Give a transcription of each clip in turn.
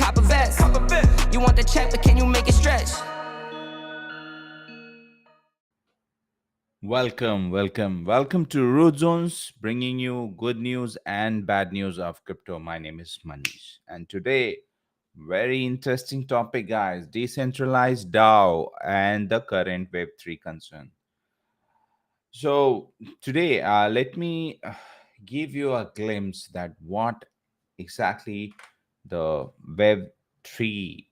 cop a vest. You want the check, but can you make it stretch? Welcome to Root Zones, bringing you good news and bad news of crypto. My name is Manish, and today, very interesting topic, guys: decentralized DAO and the current Web3 concern. So today, let me give you a glimpse that what exactly the Web3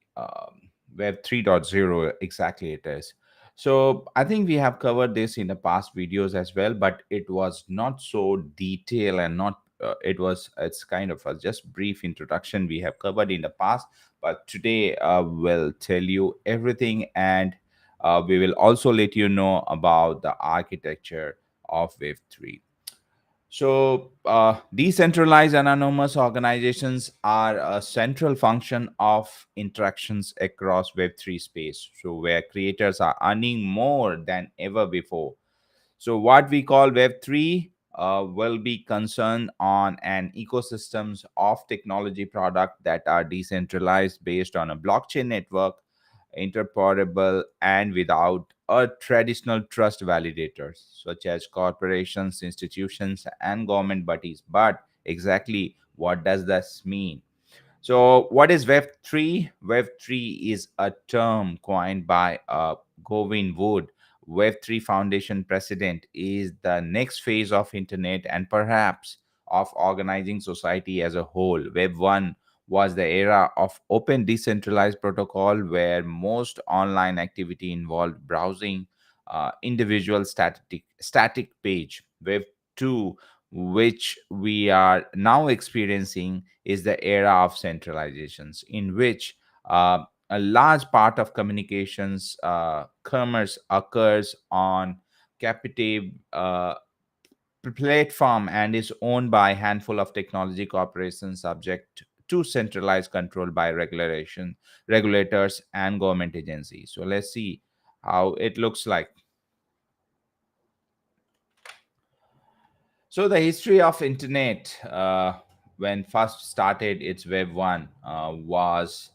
Web 3.0 exactly it is. So I think we have covered this in the past videos as well, but it was not so detailed and not it's kind of a just brief introduction we have covered in the past. But today we'll tell you everything, and we will also let you know about the architecture of Wave 3. So, decentralized anonymous organizations are a central function of interactions across Web3 space. So, where creators are earning more than ever before. So, what we call Web3 will be concerned on an ecosystems of technology product that are decentralized based on a blockchain network, interoperable, and without a traditional trust validators such as corporations, institutions, and government bodies. But exactly what does this mean? So, what is Web3? Web3 is a term coined by Govin Wood, Web3 Foundation president, is the next phase of internet and perhaps of organizing society as a whole. Web 1 was the era of open decentralized protocol where most online activity involved browsing individual static page. Web 2, which we are now experiencing, is the era of centralizations in which a large part of communications commerce occurs on captive platform and is owned by a handful of technology corporations subject to centralized control by regulators and government agencies. So let's see how it looks like. So the history of internet, when first started its Web 1, was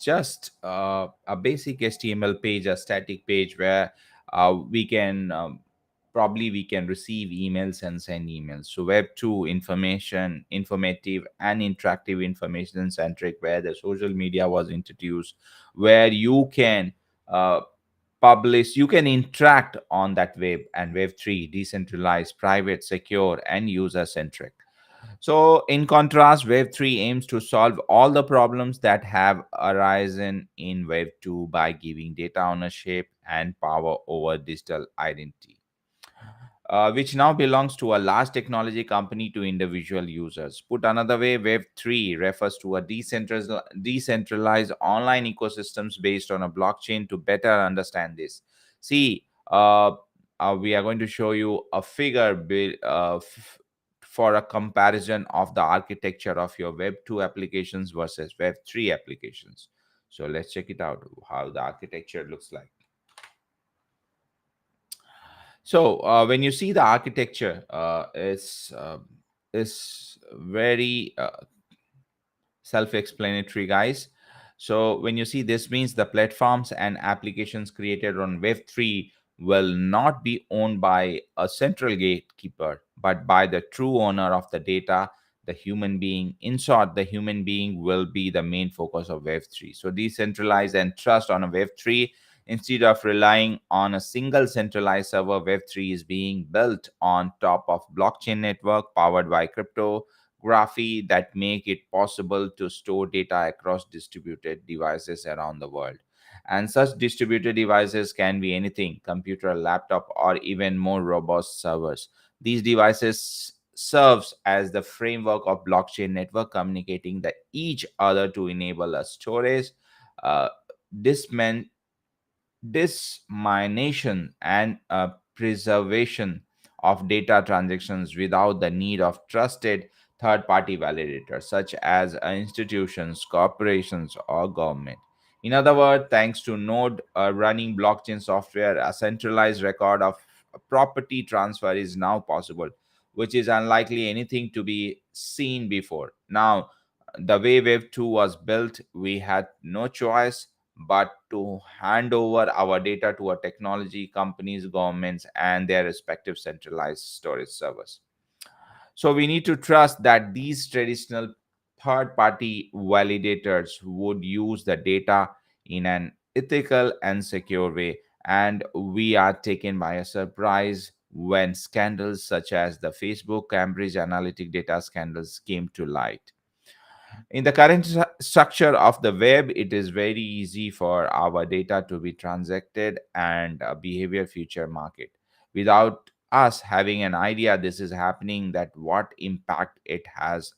just a basic HTML page, a static page where we can probably we can receive emails and send emails. So Web 2, informative and interactive information centric, where the social media was introduced, where you can publish, you can interact on that web. And Web 3, decentralized, private, secure, and user centric. So in contrast, Web 3 aims to solve all the problems that have arisen in Web 2 by giving data ownership and power over digital identity, which now belongs to a large technology company to individual users. Put another way, Web3 refers to a decentralized online ecosystems based on a blockchain. To better understand this, see, we are going to show you a figure for a comparison of the architecture of your Web2 applications versus Web3 applications. So let's check it out, how the architecture looks like. So when you see the architecture, is very self-explanatory, guys. So when you see, this means the platforms and applications created on Web3 will not be owned by a central gatekeeper, but by the true owner of the data, the human being. In short, the human being will be the main focus of Web3. So decentralize and trust on a Web3. Instead of relying on a single centralized server, Web3 is being built on top of blockchain network powered by cryptography that make it possible to store data across distributed devices around the world. And such distributed devices can be anything: computer, laptop, or even more robust servers. These devices serves as the framework of blockchain network, communicating the each other to enable a storage, uh, disman dissemination, and preservation of data transactions without the need of trusted third party validators such as institutions, corporations, or government. In other words, thanks to Node running blockchain software, a centralized record of property transfer is now possible, which is unlikely anything to be seen before. Now, The way Web 2 was built, we had no choice but to hand over our data to a technology companies, governments, and their respective centralized storage servers. So we need to trust that these traditional third party validators would use the data in an ethical and secure way. And we are taken by a surprise when scandals such as the Facebook Cambridge Analytic data scandals came to light. In the current structure of the web, it is very easy for our data to be transacted and a behavior future market. Without us having an idea this is happening, that what impact it has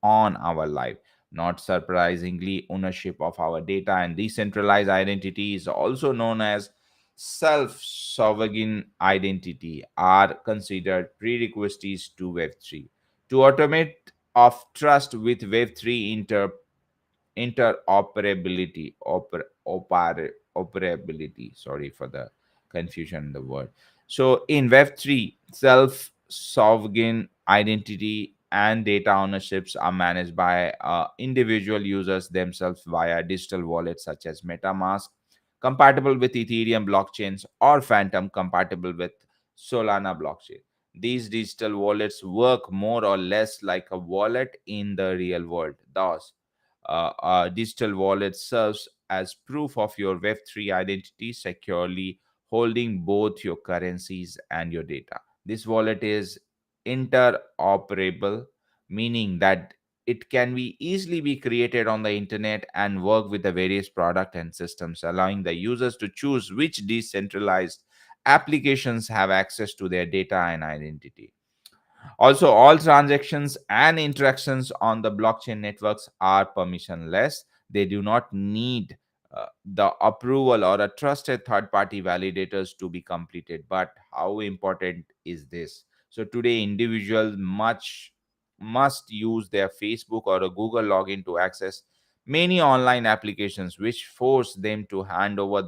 on our life. Not surprisingly, ownership of our data and decentralized identity is also known as self-sovereign identity are considered prerequisites to Web3. To automate of trust with Web3 interoperability operability, sorry for the confusion in the word. So in Web3, self sovereign identity and data ownerships are managed by individual users themselves via digital wallets such as MetaMask, compatible with Ethereum blockchains, or Phantom, compatible with Solana blockchain. These digital wallets work more or less like a wallet in the real world. Thus, a digital wallet serves as proof of your Web3 identity, securely holding both your currencies and your data. This wallet is interoperable, meaning that it can be easily be created on the internet and work with the various product and systems, allowing the users to choose which decentralized applications have access to their data and identity. Also, all transactions and interactions on the blockchain networks are permissionless. They do not need the approval or a trusted third party validators to be completed. But how important is this? So, today, individuals must use their Facebook or a Google login to access many online applications, which force them to hand over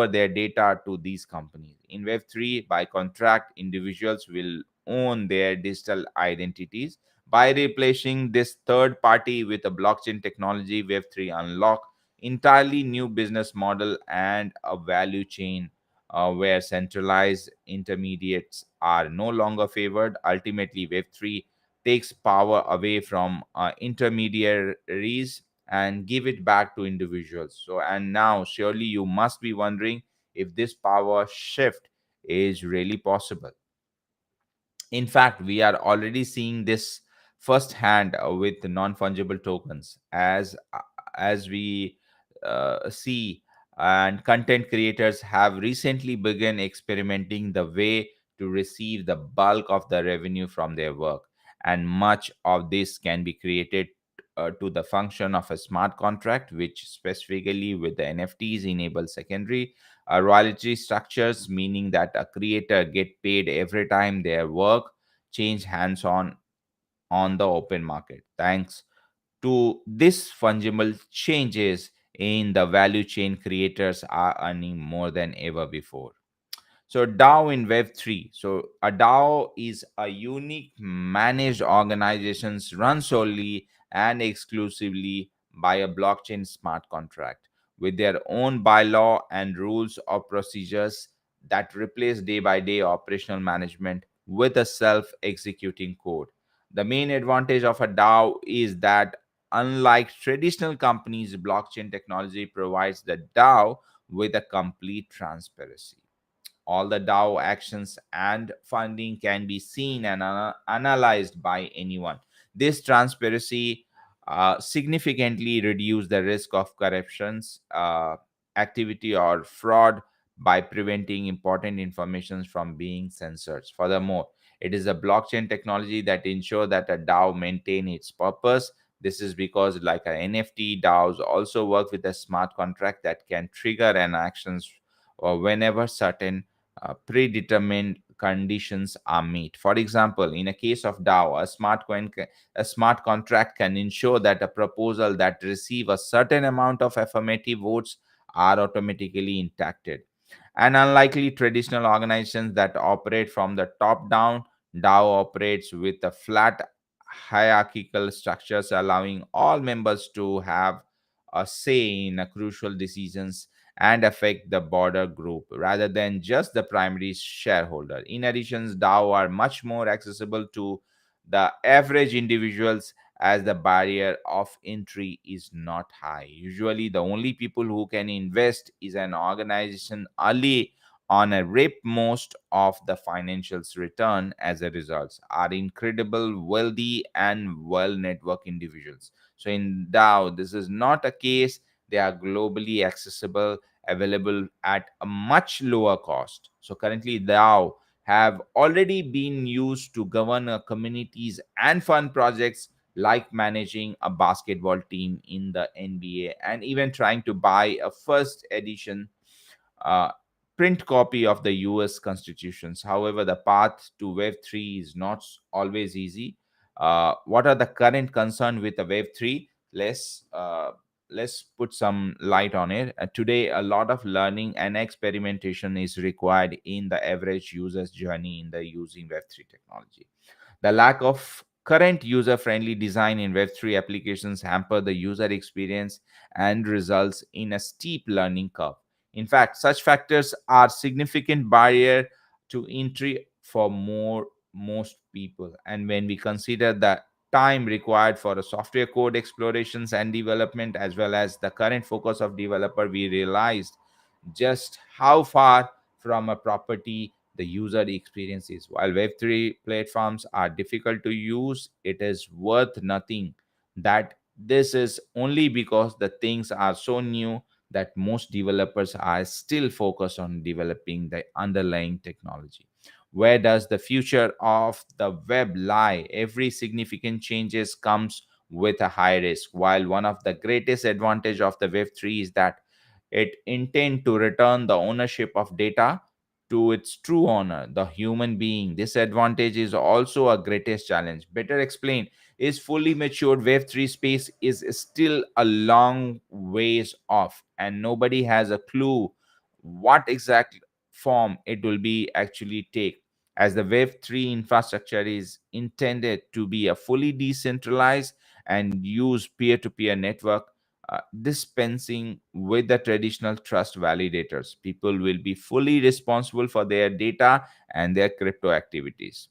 their data to these companies. In Web3, by contract, individuals will own their digital identities. By replacing this third party with a blockchain technology, Web3 unlock entirely new business model and a value chain where centralized intermediates are no longer favored. Ultimately, Web3 takes power away from intermediaries and give it back to individuals. So, and now surely you must be wondering if this power shift is really possible. In fact, we are already seeing this firsthand with non-fungible tokens, as we see, and content creators have recently begun experimenting the way to receive the bulk of the revenue from their work, and much of this can be created to the function of a smart contract, which specifically with the NFTs enable secondary royalty structures, meaning that a creator get paid every time their work change hands on the open market. Thanks to this fungible changes in the value chain, creators are earning more than ever before. So DAO in Web3. So a DAO is a unique managed organizations run solely and exclusively by a blockchain smart contract with their own bylaw and rules or procedures that replace day by day operational management with a self-executing code. The main advantage of a DAO is that unlike traditional companies, blockchain technology provides the DAO with a complete transparency. All the DAO actions and funding can be seen and analyzed by anyone. This transparency significantly reduce the risk of corruptions, activity, or fraud by preventing important information from being censored. Furthermore, it is a blockchain technology that ensure that a DAO maintain its purpose. This is because, like an NFT, DAOs also work with a smart contract that can trigger an actions or whenever certain predetermined conditions are met. For example, in a case of DAO, a smart contract can ensure that a proposal that receive a certain amount of affirmative votes are automatically intacted. And unlikely traditional organizations that operate from the top down, DAO operates with a flat hierarchical structures, allowing all members to have a say in crucial decisions and affect the broader group rather than just the primary shareholder. In addition, DAO are much more accessible to the average individuals as the barrier of entry is not high. Usually, the only people who can invest is an organization early on a rip. Most of the financials return as a result are incredible wealthy and well networked individuals. So in DAO this is not a case. They are globally accessible, available at a much lower cost. So currently DAO have already been used to govern communities and fund projects like managing a basketball team in the NBA and even trying to buy a first edition uh, print copy of the US constitutions. However, the path to Web3 is not always easy. What are the current concerns with the Web3? Let's put some light on it. Today, a lot of learning and experimentation is required in the average user's journey in the using Web3 technology. The lack of current user friendly design in Web3 applications hamper the user experience and results in a steep learning curve. In fact, such factors are significant barrier to entry for most people. And when we consider the time required for a software code explorations and development as well as the current focus of developer, we realized just how far from a property the user experience is. While Web3 platforms are difficult to use, it is worth nothing that this is only because the things are so new that most developers are still focused on developing the underlying technology. Where does the future of the web lie? Every significant changes comes with a high risk. While one of the greatest advantage of the Web3 is that it intend to return the ownership of data to its true owner, the human being. This advantage is also a greatest challenge. Better explained, is fully matured Web3 space is still a long ways off, and nobody has a clue what exact form it will be actually take. As the Web3 infrastructure is intended to be a fully decentralized and use peer-to-peer network, dispensing with the traditional trust validators. People will be fully responsible for their data and their crypto activities.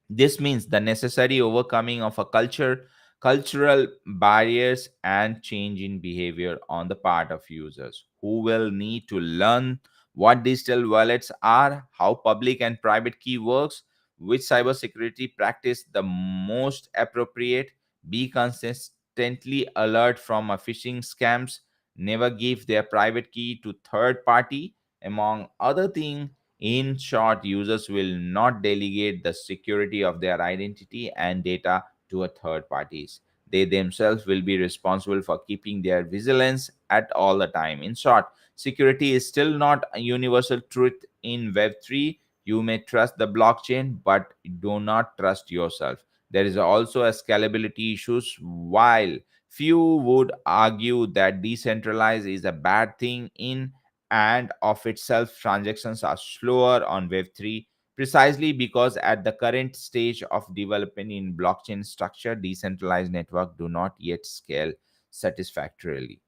This means the necessary overcoming of a cultural barriers and change in behavior on the part of users who will need to learn what digital wallets are, how public and private key works, which cybersecurity practice the most appropriate, be consistently alert from a phishing scams, never give their private key to third party, among other things. In short, users will not delegate the security of their identity and data to a third parties. They themselves will be responsible for keeping their vigilance at all the time. In short, security is still not a universal truth in Web3. You may trust the blockchain, but do not trust yourself. There is also a scalability issues. While few would argue that decentralized is a bad thing in and of itself, transactions are slower on Web3 precisely because at the current stage of development in blockchain structure, decentralized network do not yet scale satisfactorily.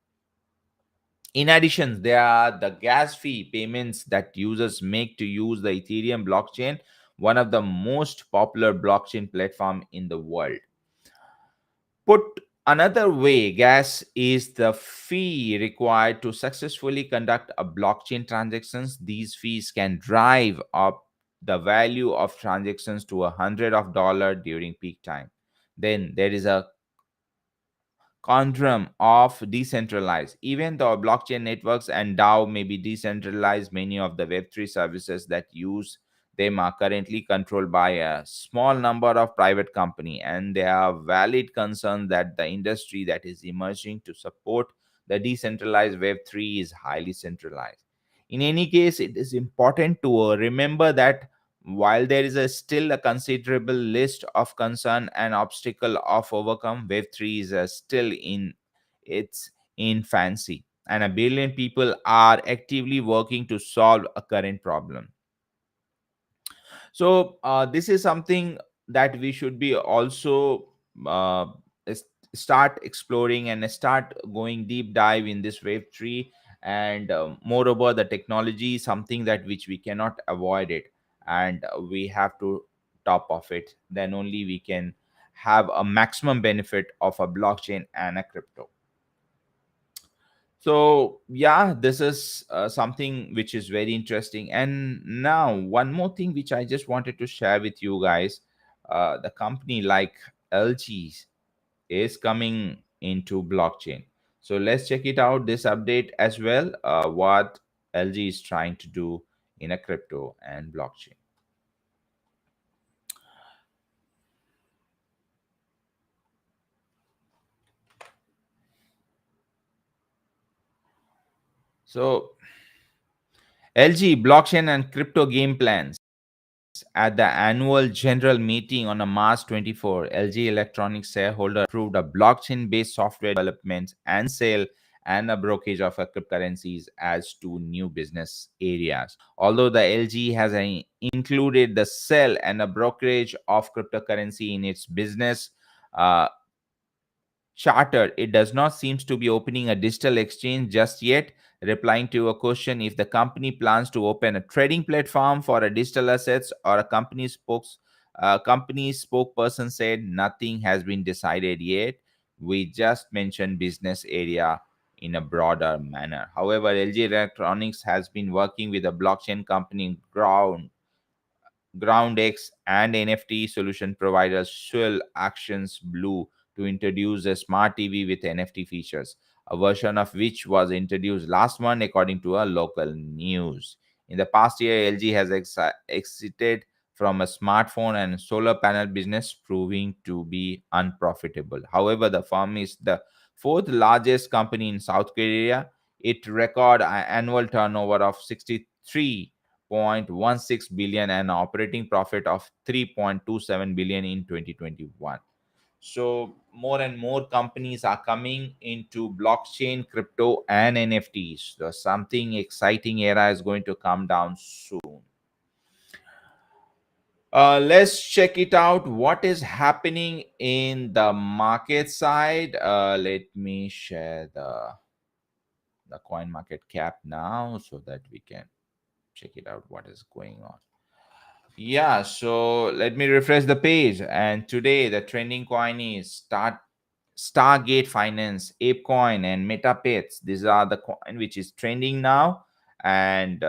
In addition, there are the gas fee payments that users make to use the Ethereum blockchain, one of the most popular blockchain platform in the world. Put another way, gas is the fee required to successfully conduct a blockchain transactions. These fees can drive up the value of transactions to $100 during peak time. Then there is a conundrum of decentralized. Even though blockchain networks and DAO may be decentralized, many of the Web3 services that use them are currently controlled by a small number of private company, and there are valid concerns that the industry that is emerging to support the decentralized Web3 is highly centralized. In any case, it is important to remember that while there is still a considerable list of concern and obstacle of overcome, Web3 is still in its infancy, and a billion people are actively working to solve a current problem. So this is something that we should be also uh, s- start exploring and start going deep dive in this wave 3. And moreover, the technology is something that which we cannot avoid it, and we have to top of it, then only we can have a maximum benefit of a blockchain and a crypto. So yeah, this is something which is very interesting. And now one more thing which I just wanted to share with you guys. The company like LG is coming into blockchain. So let's check it out, this update as well, what LG is trying to do in a crypto and blockchain. So LG blockchain and crypto game plans. At the annual general meeting on a March 24, LG Electronics shareholder approved a blockchain-based software development and sale and a brokerage of cryptocurrencies as two new business areas. Although the LG has included the sale and a brokerage of cryptocurrency in its business uh, charter, it does not seem to be opening a digital exchange just yet. Replying to a question if the company plans to open a trading platform for a digital assets, or a company spokesperson said nothing has been decided yet. We just mentioned business area in a broader manner. However, LG Electronics has been working with a blockchain company GroundX and NFT solution provider Swell Actions Blue to introduce a smart TV with NFT features, a version of which was introduced last month, according to a local news. In the past year, LG has exited from a smartphone and solar panel business, proving to be unprofitable. However, the firm is the fourth largest company in South Korea. It record an annual turnover of 63.16 billion and operating profit of 3.27 billion in 2021. So more and more companies are coming into blockchain, crypto, and NFTs. So something exciting era is going to come down soon. Let's check it out. What is happening in the market side? Let me share the coin market cap now so that we can check it out. What is going on? Yeah, so let me refresh the page. And today the trending coin is Stargate Finance, ApeCoin, and MetaPets. These are the coin which is trending now, and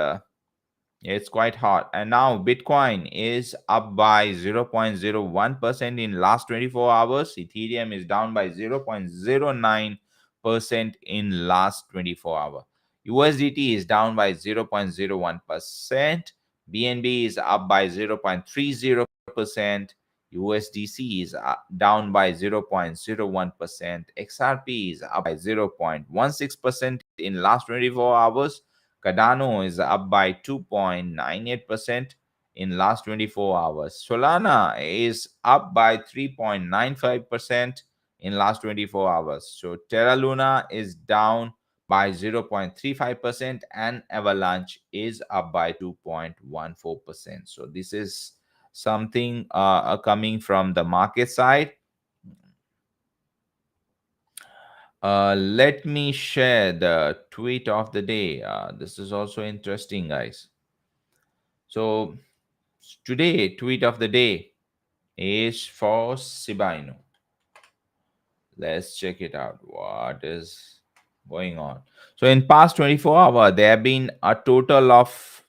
it's quite hot. And now Bitcoin is up by 0.01% in last 24 hours. Ethereum is down by 0.09% in last 24 hours. USDT is down by 0.01%. BNB is up by 0.30%. USDC is down by 0.01%. XRP is up by 0.16% in last 24 hours. Cardano is up by 2.98% in last 24 hours. Solana is up by 3.95% in last 24 hours. So Terra Luna is down by 0.35% and Avalanche is up by 2.14%. So this is something coming from the market side. Let me share the tweet of the day. This is also interesting, guys. So today, tweet of the day is for Shiba Inu. Let's check it out. What is going on? So in past 24 hours, there have been a total of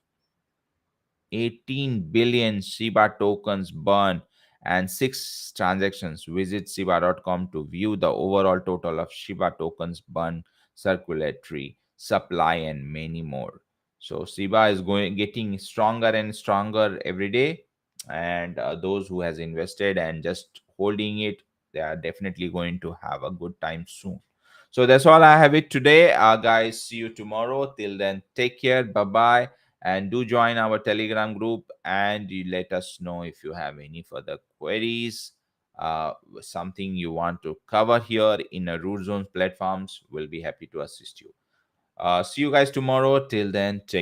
18 billion Shiba tokens burned and 6 transactions. Visit Shiba.com to view the overall total of Shiba tokens burned, circulatory, supply, and many more. So Shiba is getting stronger and stronger every day, and those who has invested and just holding it, they are definitely going to have a good time soon. So that's all I have it today, guys. See you tomorrow. Till then, take care. Bye bye, and do join our Telegram group, and you let us know if you have any further queries, something you want to cover here in a root zone platforms. We'll be happy to assist you. See you guys tomorrow. Till then, take